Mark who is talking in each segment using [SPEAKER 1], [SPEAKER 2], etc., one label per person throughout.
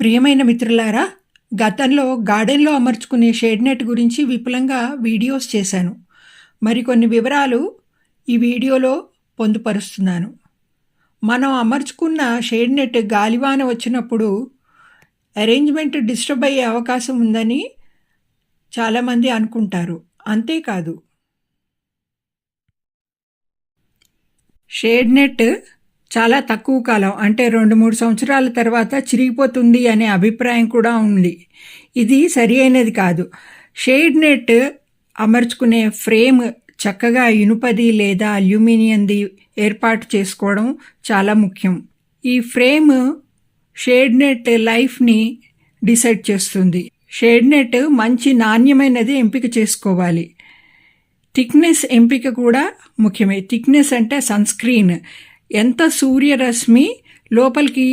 [SPEAKER 1] ప్రియమైన మిత్రులారా, గతంలో గార్డెన్లో అమర్చుకునే షేడ్ నెట్ గురించి విపులంగా వీడియోస్ చేశాను. మరికొన్ని వివరాలు ఈ వీడియోలో పొందుపరుస్తున్నాను. మనం అమర్చుకున్న షేడ్ నెట్ గాలివాన వచ్చినప్పుడు అరేంజ్మెంట్ డిస్టర్బ్ అయ్యే అవకాశం ఉందని చాలామంది అనుకుంటారు. అంతేకాదు, షేడ్ నెట్ చాలా తక్కువ కాలం, అంటే 2-3 సంవత్సరాల తర్వాత చిరిగిపోతుంది అనే అభిప్రాయం కూడా ఉంది. ఇది సరి అయినది కాదు. షేడ్ నెట్ అమర్చుకునే ఫ్రేమ్ చక్కగా ఇనుపది లేదా అల్యూమినియంది ఏర్పాటు చేసుకోవడం చాలా ముఖ్యం. ఈ ఫ్రేమ్ షేడ్ నెట్ లైఫ్ని డిసైడ్ చేస్తుంది. షేడ్ నెట్ మంచి నాణ్యమైనది ఎంపిక చేసుకోవాలి. థిక్నెస్ ఎంపిక కూడా ముఖ్యమే. థిక్నెస్ అంటే సన్స్క్రీన్, ఎంత సూర్యరశ్మి లోపలికి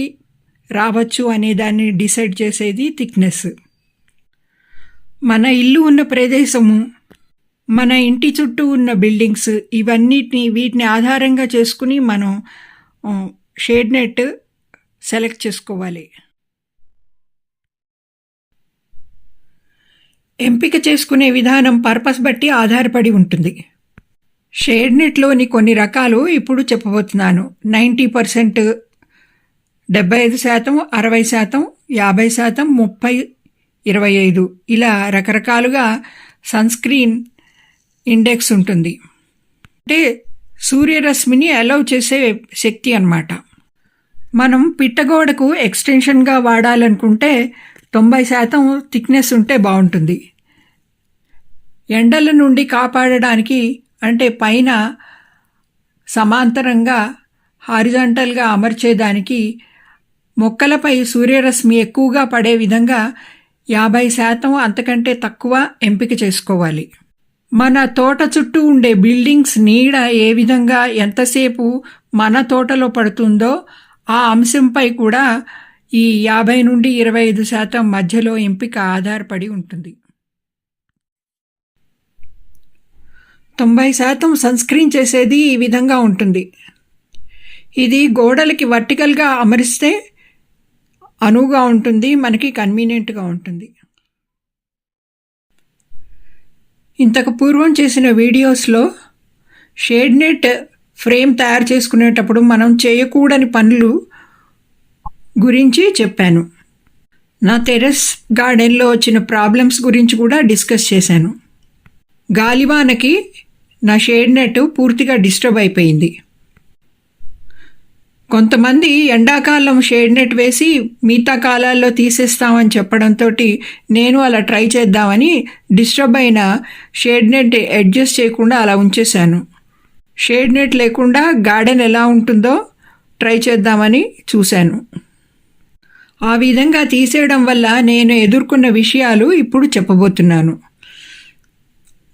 [SPEAKER 1] రావచ్చు అనే దాన్ని డిసైడ్ చేసేది థిక్నెస్. మన ఇల్లు ఉన్న ప్రదేశము, మన ఇంటి చుట్టూ ఉన్న బిల్డింగ్స్, వీటిని ఆధారంగా చేసుకుని మనం షేడ్ నెట్ సెలెక్ట్ చేసుకోవాలి. ఎంపిక చేసుకునే విధానం పర్పస్ బట్టి ఆధారపడి ఉంటుంది. షేడ్ నెట్లోని కొన్ని రకాలు ఇప్పుడు చెప్పబోతున్నాను. 90%, 75%, 60%, 50%, 30%, 25% ఇలా రకరకాలుగా సన్స్క్రీన్ ఇండెక్స్ ఉంటుంది. అంటే సూర్యరశ్మిని అలౌ చేసే శక్తి అన్నమాట. మనం పిట్టగోడకు ఎక్స్టెన్షన్గా వాడాలనుకుంటే 90% థిక్నెస్ ఉంటే బాగుంటుంది. ఎండల నుండి కాపాడడానికి, అంటే పైన సమాంతరంగా హారిజాంటల్గా అమర్చేదానికి మొక్కలపై సూర్యరశ్మి ఎక్కువగా పడే విధంగా 50% అంతకంటే తక్కువ ఎంపిక చేసుకోవాలి. మన తోట చుట్టూ ఉండే బిల్డింగ్స్ నీడ ఏ విధంగా ఎంతసేపు మన తోటలో పడుతుందో ఆ అంశంపై కూడా ఈ 50 నుండి 25% మధ్యలో ఎంపిక ఆధారపడి ఉంటుంది. 90% సన్స్క్రీన్ చేసేది ఈ విధంగా ఉంటుంది. ఇది గోడలకి వర్టికల్గా అమరిస్తే అనువుగా ఉంటుంది, మనకి కన్వీనియంట్గా ఉంటుంది. ఇంతకు పూర్వం చేసిన వీడియోస్లో షేడ్ నెట్ ఫ్రేమ్ తయారు చేసుకునేటప్పుడు మనం చేయకూడని పనులు గురించి చెప్పాను. నా టెర్రస్ గార్డెన్లో వచ్చిన ప్రాబ్లమ్స్ గురించి కూడా డిస్కస్ చేశాను. గాలివానకి నా షేడ్ నెట్ పూర్తిగా డిస్టర్బ్ అయిపోయింది. కొంతమంది ఎండాకాలం షేడ్ నెట్ వేసి మిగతా కాలాల్లో తీసేస్తామని చెప్పడంతో నేను అలా ట్రై చేద్దామని డిస్టర్బ్ అయిన షేడ్ నెట్ అడ్జస్ట్ చేయకుండా అలా ఉంచేశాను. షేడ్ నెట్ లేకుండా గార్డెన్ ఎలా ఉంటుందో ట్రై చేద్దామని చూశాను. ఆ విధంగా తీసేయడం వల్ల నేను ఎదుర్కొన్న విషయాలు ఇప్పుడు చెప్పబోతున్నాను.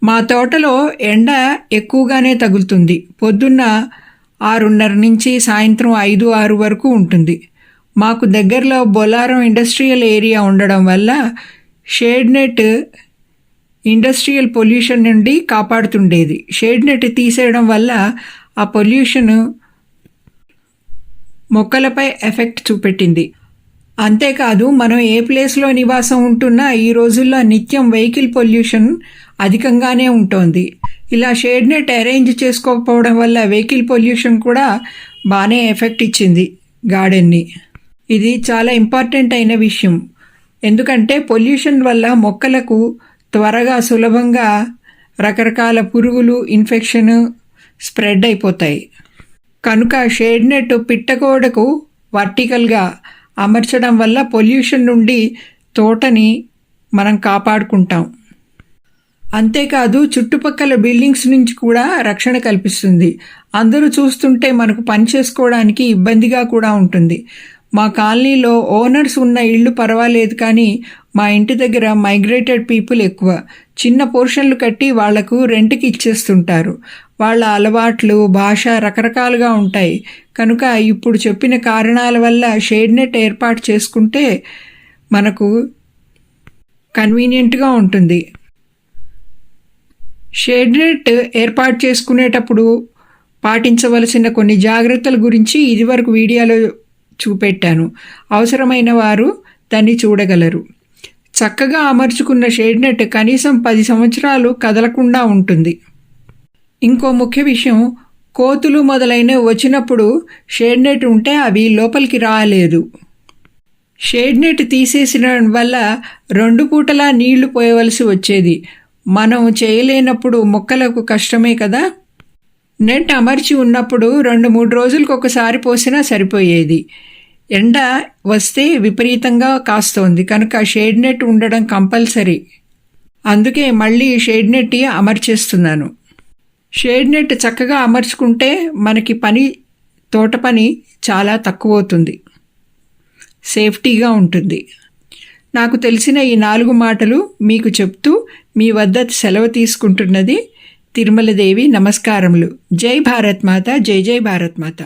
[SPEAKER 1] మా తోటలో ఎండ ఎక్కువగానే తగులుతుంది. పొద్దున్న 6:30 నుంచి సాయంత్రం 5-6 వరకు ఉంటుంది. మాకు దగ్గరలో బొలారం ఇండస్ట్రియల్ ఏరియా ఉండడం వల్ల షేడ్ నెట్ ఇండస్ట్రియల్ పొల్యూషన్ నుండి కాపాడుతుండేది. షేడ్ నెట్ తీసేయడం వల్ల ఆ పొల్యూషన్ మొక్కలపై ఎఫెక్ట్ చూపెట్టింది. అంతేకాదు, మనం ఏ ప్లేస్లో నివాసం ఉంటున్నా ఈ రోజుల్లో నిత్యం వెహికల్ పొల్యూషన్ అధికంగానే ఉంటుంది. ఇలా షేడ్ నెట్ అరేంజ్ చేసుకోకపోవడం వల్ల వెహికల్ పొల్యూషన్ కూడా బాగానే ఎఫెక్ట్ ఇచ్చింది గార్డెన్ని. ఇది చాలా ఇంపార్టెంట్ అయిన విషయం. ఎందుకంటే పొల్యూషన్ వల్ల మొక్కలకు త్వరగా సులభంగా రకరకాల పురుగులు, ఇన్ఫెక్షన్ స్ప్రెడ్ అయిపోతాయి. కనుక షేడ్ నెట్ పిట్టగోడకు వర్టికల్గా అమర్చడం వల్ల పొల్యూషన్ నుండి తోటని మనం కాపాడుకుంటాం. అంతేకాదు, చుట్టుపక్కల బిల్డింగ్స్ నుంచి కూడా రక్షణ కల్పిస్తుంది. అందరూ చూస్తుంటే మనకు పని చేసుకోవడానికి ఇబ్బందిగా కూడా ఉంటుంది. మా కాలనీలో ఓనర్స్ ఉన్న ఇళ్ళు పర్వాలేదు, కానీ మా ఇంటి దగ్గర మైగ్రేటెడ్ పీపుల్ ఎక్కువ. చిన్న పోర్షన్లు కట్టి వాళ్లకు రెంట్కి ఇచ్చేస్తుంటారు. వాళ్ళ అలవాట్లు, భాష రకరకాలుగా ఉంటాయి. కనుక ఇప్పుడు చెప్పిన కారణాల వల్ల షేడ్ నెట్ ఏర్పాటు చేసుకుంటే మనకు కన్వీనియంట్గా ఉంటుంది. షేడ్ నెట్ ఏర్పాటు చేసుకునేటప్పుడు పాటించవలసిన కొన్ని జాగ్రత్తల గురించి ఇదివరకు వీడియోలో చూపెట్టాను. అవసరమైన వారు దాన్ని చూడగలరు. చక్కగా అమర్చుకున్న షేడ్ నెట్ కనీసం 10 సంవత్సరాలు కదలకుండా ఉంటుంది. ఇంకో ముఖ్య విషయం, కోతులు మొదలైనవి వచ్చినప్పుడు షేడ్ నెట్ ఉంటే అవి లోపలికి రాలేదు. షేడ్ నెట్ తీసేసిన వల్ల 2 పూటలా నీళ్లు పోయవలసి వచ్చేది. మనం చేయలేనప్పుడు మొక్కలకు కష్టమే కదా. నెట్ అమర్చి ఉన్నప్పుడు 2-3 రోజులకు ఒకసారి పోసినా సరిపోయేది. ఎండ వస్తే విపరీతంగా కాస్తోంది కనుక షేడ్ నెట్ ఉండడం కంపల్సరీ. అందుకే మళ్ళీ షేడ్ నెట్ అమర్చేస్తున్నాను. షేడ్ నెట్ చక్కగా అమర్చుకుంటే మనకి తోట పని చాలా తక్కువ అవుతుంది, సేఫ్టీగా ఉంటుంది. నాకు తెలిసిన ఈ 4 మాటలు మీకు చెప్తూ మీ వద్ద సెలవు తీసుకుంటున్నది తిరుమలదేవి. నమస్కారములు. జై భారత్ మాత. జై జై భారత్ మాత.